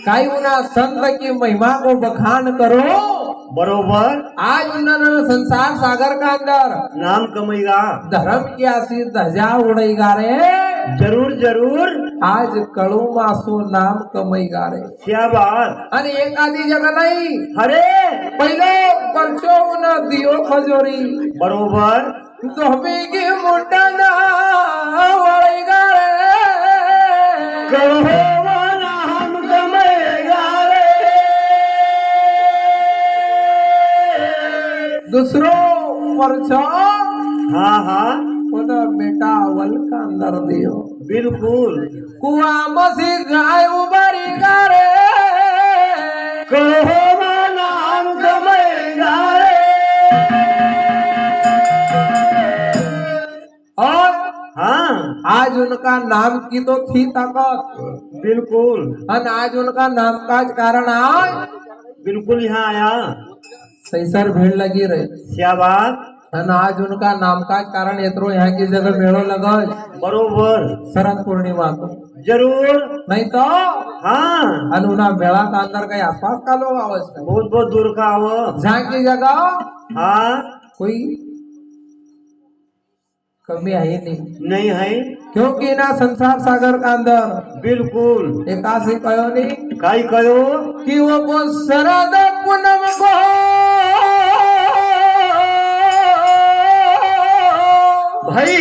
काई उना संत की महिमा को बखान करो। बरोबर। आज उन्होंने संसार सागर का अंदर नाम कमाएगा, धर्म की आसी ध्वजा उड़ेगा रे। जरूर जरूर। आज कड़ू मासो नाम कमाएगा रे। क्या बात। आणि एक आधी जगह नहीं, अरे पहले परचो उन्हें दियो खजोरी। बरोबर। धोबी की मुंडा ना उड़ेगा रे। कहो वाला हम कमाएगा रे। दूसरो परचो हाँ हाँ उन्हें बेटा अवल का अंदर दियो। बिल्कुल। कुआ मसी गाय उबरी गारे। कहो वाला हम कमाएगा रे। और हाँ आज उनका नाम की तो थी ताकत, बिल्कुल। और आज उनका नाम का कारण आज बिल्कुल यहाँ आया। सही सर भीड़ लगी रही। क्या बात। और आज उनका नाम का कारण इतरो यहाँ की जगह मेड़ो लगा बरोबर। शरद पूर्णिमा को। जरूर। नहीं तो हाँ अनुना मेला का अंदर कहीं आसपास का लोग आवश्यक बहुत बहुत दूर का आओ। जहाँ की जगह हाँ कोई कमी है ही नहीं, नहीं है। क्योंकि ना संसार सागर का अंदर बिल्कुल। एकासी कहो नहीं काई कहो कि वो शरद पूनम को भाई